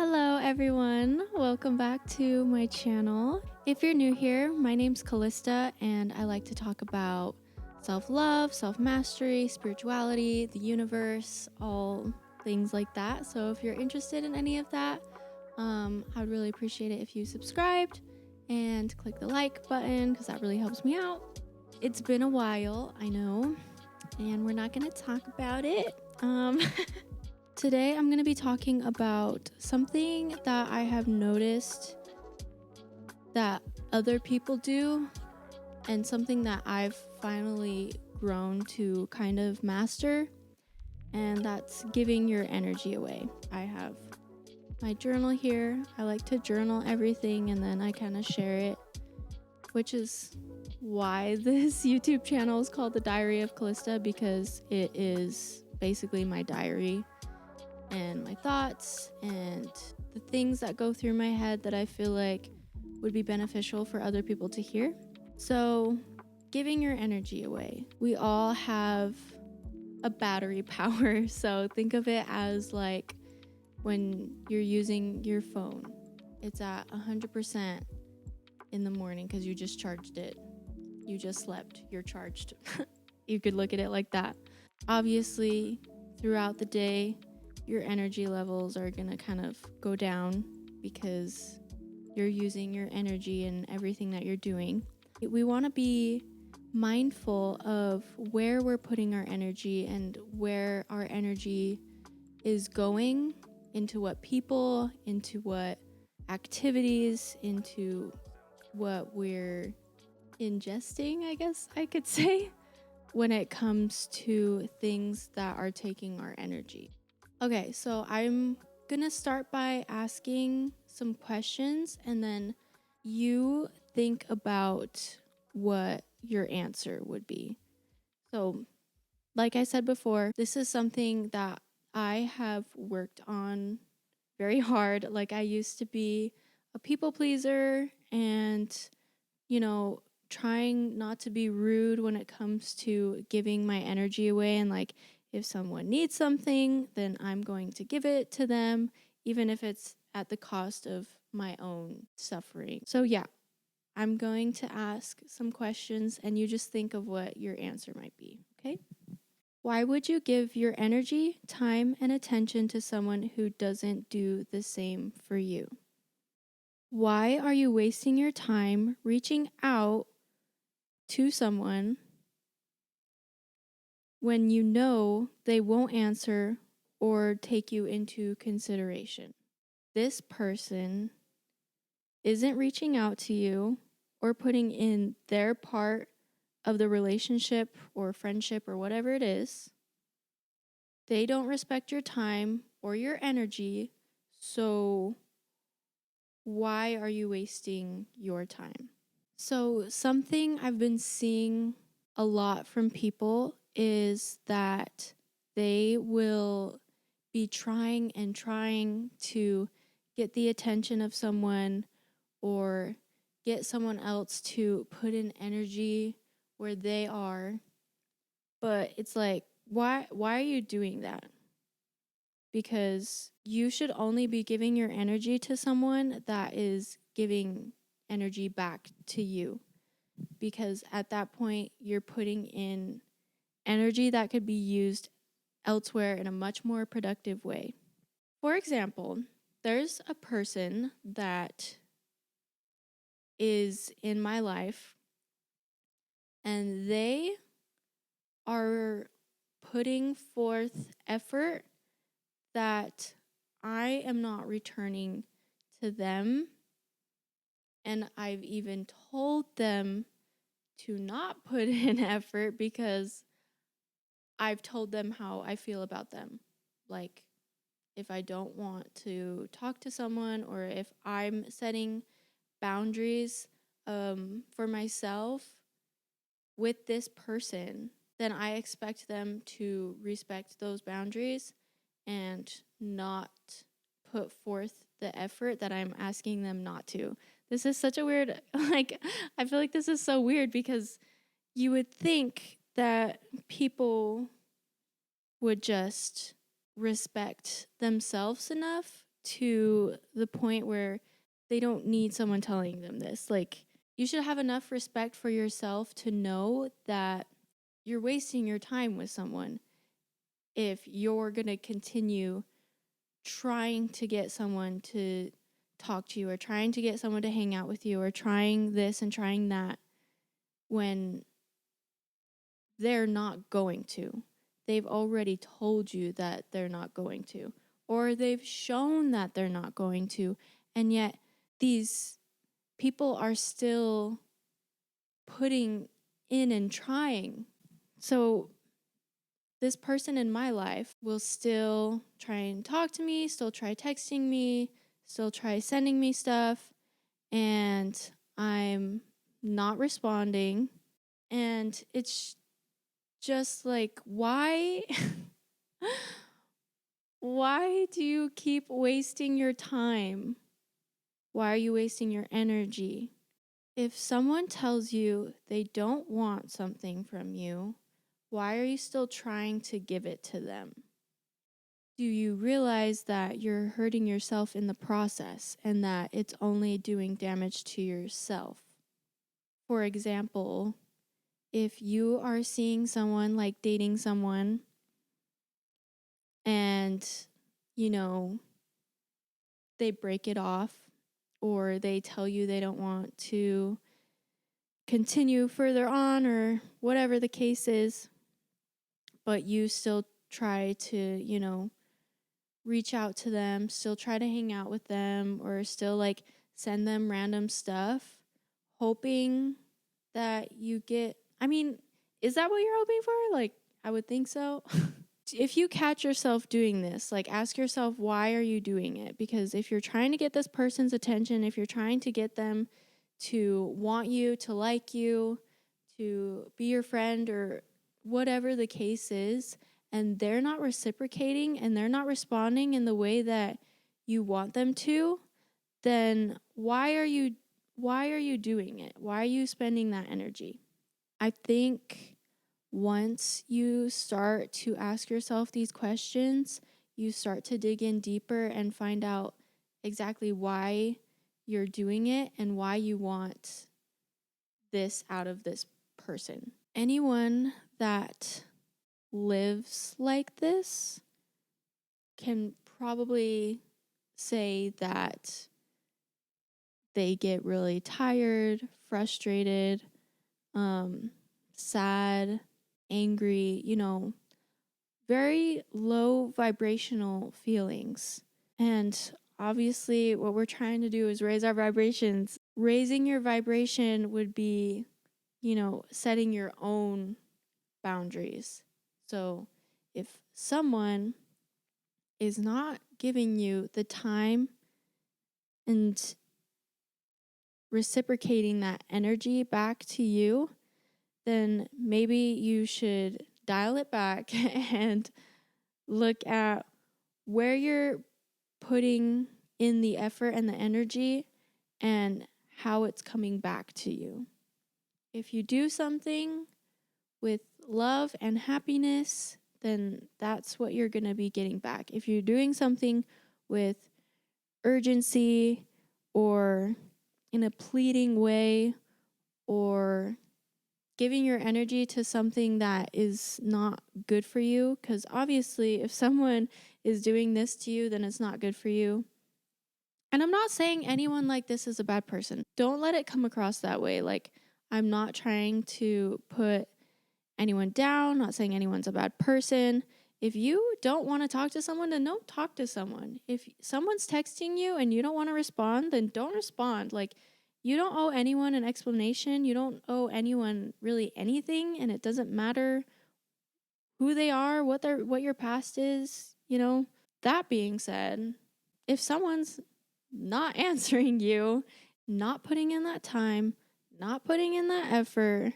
Hello everyone, welcome back to my channel. If you're new here, my name's Calysta and I like to talk about self-love, self-mastery, spirituality, the universe, all things like that. So if you're interested in any of that, I'd really appreciate it if you subscribed and click the like button because that really helps me out. It's been a while, I know, and we're not going to talk about it. Today, I'm going to be talking about something that I have noticed that other people do and something that I've finally grown to kind of master, and that's giving your energy away. I have my journal here. I like to journal everything and then I kind of share it, which is why this YouTube channel is called The Diary of Calysta, because it is basically my diary and my thoughts and the things that go through my head that I feel like would be beneficial for other people to hear. So, giving your energy away. We all have a battery power. So, think of it as like when you're using your phone. It's at 100% in the morning because you just charged it. You just slept. You're charged. You could look at it like that. Obviously, throughout the day, your energy levels are going to kind of go down because you're using your energy in everything that you're doing. We want to be mindful of where we're putting our energy and where our energy is going, into what people, into what activities, into what we're ingesting, I guess I could say, when it comes to things that are taking our energy. Okay, so I'm gonna start by asking some questions and then you think about what your answer would be. So, like I said before, this is something that I have worked on very hard. Like, I used to be a people pleaser and, trying not to be rude when it comes to giving my energy away, and like, if someone needs something, then I'm going to give it to them, even if it's at the cost of my own suffering. So yeah, I'm going to ask some questions and you just think of what your answer might be, okay? Why would you give your energy, time, and attention to someone who doesn't do the same for you? Why are you wasting your time reaching out to someone when you know they won't answer or take you into consideration? This person isn't reaching out to you or putting in their part of the relationship or friendship or whatever it is. They don't respect your time or your energy, so why are you wasting your time? So something I've been seeing a lot from people is that they will be trying and trying to get the attention of someone or get someone else to put in energy where they are. But it's like, why are you doing that? Because you should only be giving your energy to someone that is giving energy back to you. Because at that point, you're putting in energy that could be used elsewhere in a much more productive way. For example, there's a person that is in my life and they are putting forth effort that I am not returning to them. And I've even told them to not put in effort because I've told them how I feel about them. Like, if I don't want to talk to someone or if I'm setting boundaries for myself with this person, then I expect them to respect those boundaries and not put forth the effort that I'm asking them not to. This is such a weird, I feel like this is so weird because you would think that people would just respect themselves enough to the point where they don't need someone telling them this. Like, you should have enough respect for yourself to know that you're wasting your time with someone if you're going to continue trying to get someone to talk to you, or trying to get someone to hang out with you, or trying this and trying that, when they're not going to. They've already told you that they're not going to, or they've shown that they're not going to, and yet these people are still putting in and trying. So this person in my life will still try and talk to me, still try texting me, still try sending me stuff, and I'm not responding. And it's just like, why? Why do you keep wasting your time? Why are you wasting your energy? If someone tells you they don't want something from you, why are you still trying to give it to them? Do you realize that you're hurting yourself in the process and that it's only doing damage to yourself? For example, if you are seeing someone, like dating someone, and, you know, they break it off, or they tell you they don't want to continue further on, or whatever the case is, but you still try to, reach out to them, still try to hang out with them, or still like send them random stuff, hoping that you get, is that what you're hoping for? Like, I would think so. If you catch yourself doing this, like, ask yourself, why are you doing it? Because if you're trying to get this person's attention, if you're trying to get them to want you, to like you, to be your friend, or whatever the case is, and they're not reciprocating and they're not responding in the way that you want them to, then why are you doing it? Why are you spending that energy? I think once you start to ask yourself these questions, you start to dig in deeper and find out exactly why you're doing it and why you want this out of this person. Anyone that lives like this can probably say that they get really tired, frustrated, sad, angry, very low vibrational feelings. And obviously, what we're trying to do is raise our vibrations. Raising your vibration would be, setting your own boundaries. So if someone is not giving you the time and reciprocating that energy back to you, then maybe you should dial it back and look at where you're putting in the effort and the energy and how it's coming back to you. If you do something with love and happiness, then that's what you're going to be getting back. If you're doing something with urgency, or in a pleading way, or giving your energy to something that is not good for you, because obviously if someone is doing this to you, then it's not good for you. And I'm not saying anyone like this is a bad person. Don't let it come across that way. Like, I'm not trying to put anyone down, not saying anyone's a bad person. If you don't want to talk to someone, then don't talk to someone. If someone's texting you and you don't want to respond, then don't respond. Like, you don't owe anyone an explanation. You don't owe anyone really anything, and it doesn't matter who they are, what your past is, That being said, if someone's not answering you, not putting in that time, not putting in that effort,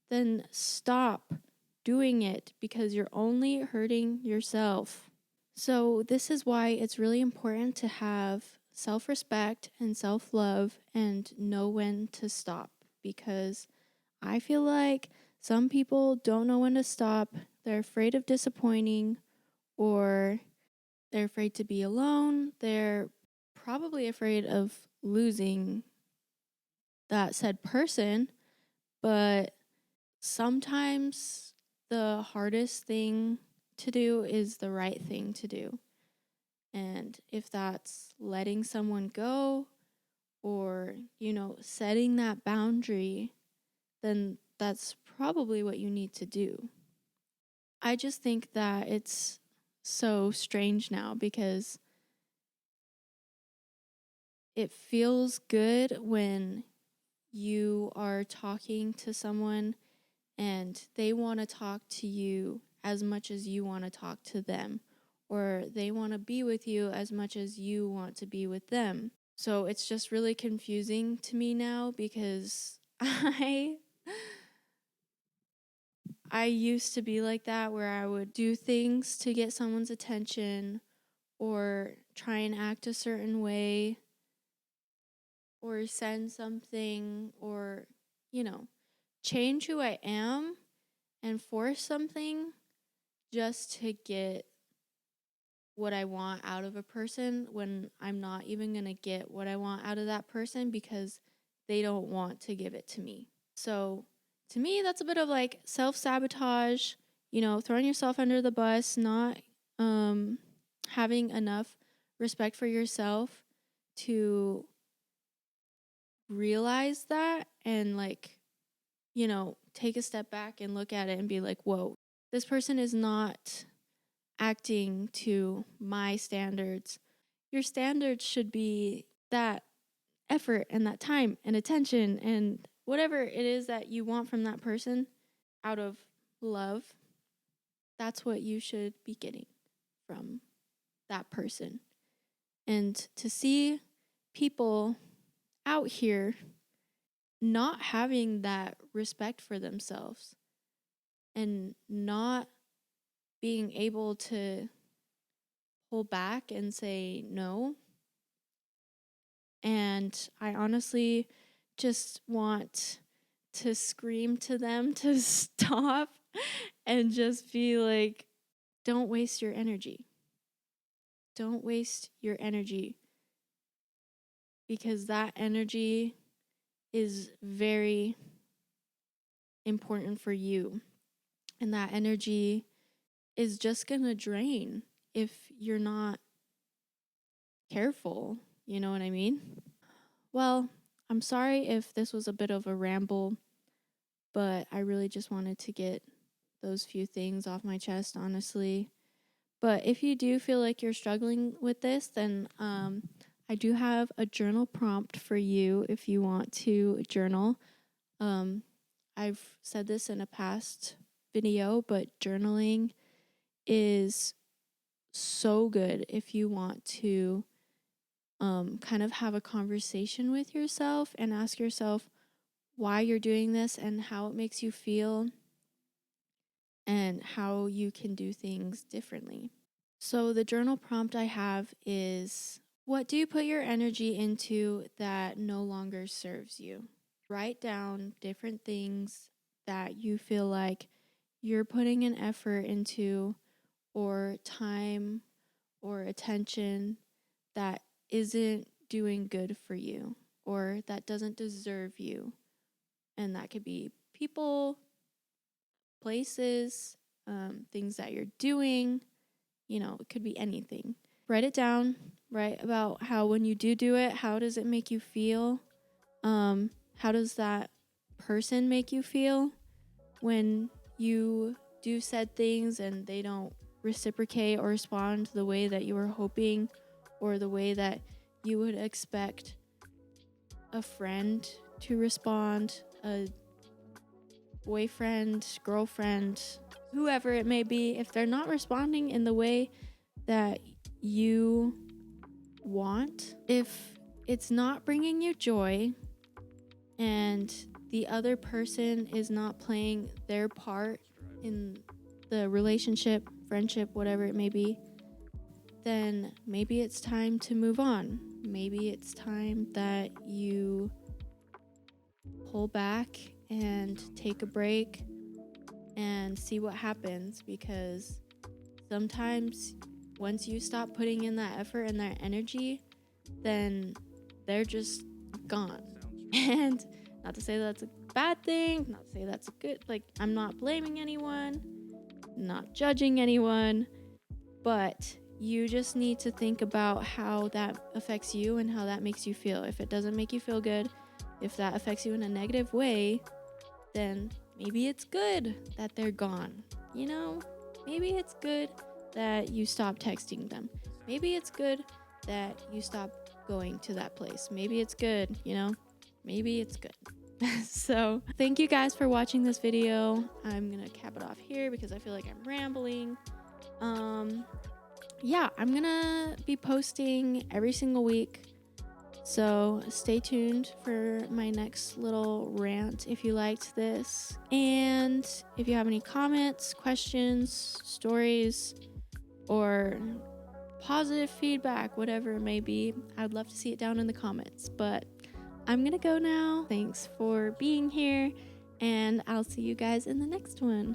then stop doing it, because you're only hurting yourself. So this is why it's really important to have self-respect and self-love and know when to stop, because I feel like some people don't know when to stop. They're afraid of disappointing, or They're afraid to be alone. They're probably afraid of losing that said person, but sometimes the hardest thing to do is the right thing to do. And if that's letting someone go or, setting that boundary, then that's probably what you need to do. I just think that it's so strange now because it feels good when you are talking to someone and they want to talk to you as much as you want to talk to them, or they want to be with you as much as you want to be with them. So it's just really confusing to me now because I used to be like that, where I would do things to get someone's attention or try and act a certain way or send something or, change who I am and force something just to get what I want out of a person when I'm not even going to get what I want out of that person because they don't want to give it to me. So to me, that's a bit of like self-sabotage, throwing yourself under the bus, not having enough respect for yourself to realize that and take a step back and look at it and be like, whoa, this person is not acting to my standards. Your standards should be that effort and that time and attention and whatever it is that you want from that person out of love. That's what you should be getting from that person. And to see people out here not having that respect for themselves and not being able to pull back and say no. And I honestly just want to scream to them to stop and just be like, don't waste your energy. Don't waste your energy, because that energy is very important for you. And that energy is just going to drain if you're not careful. You know what I mean? Well, I'm sorry if this was a bit of a ramble, but I really just wanted to get those few things off my chest, honestly. But if you do feel like you're struggling with this, then I do have a journal prompt for you if you want to journal. I've said this in a past video, but journaling is so good if you want to kind of have a conversation with yourself and ask yourself why you're doing this and how it makes you feel and how you can do things differently. So the journal prompt I have is, what do you put your energy into that no longer serves you? Write down different things that you feel like you're putting an effort into, or time or attention that isn't doing good for you or that doesn't deserve you. And that could be people, places, things that you're doing. It could be anything. Write it down. Write about how when you do it, how does it make you feel? How does that person make you feel when you do said things and they don't reciprocate or respond the way that you were hoping or the way that you would expect a friend to respond, a boyfriend, girlfriend, whoever it may be. If they're not responding in the way that you want, if it's not bringing you joy and the other person is not playing their part in the relationship, friendship, whatever it may be, then maybe it's time to move on. Maybe it's time that you pull back and take a break and see what happens, because sometimes once you stop putting in that effort and that energy, then they're just gone. And not to say that's a bad thing, not to say that's a good, like, I'm not blaming anyone, not judging anyone, but you just need to think about how that affects you and how that makes you feel. If it doesn't make you feel good, if that affects you in a negative way, then maybe it's good that they're gone. You know, maybe it's good that you stop texting them. Maybe it's good that you stop going to that place. Maybe it's good, you know, maybe it's good. So thank you guys for watching this video. I'm gonna cap it off here because I feel like I'm rambling. Yeah, I'm gonna be posting every single week, so stay tuned for my next little rant if you liked this. And if you have any comments, questions, stories, or positive feedback, whatever it may be, I'd love to see it down in the comments. But I'm gonna go now. Thanks for being here, and I'll see you guys in the next one.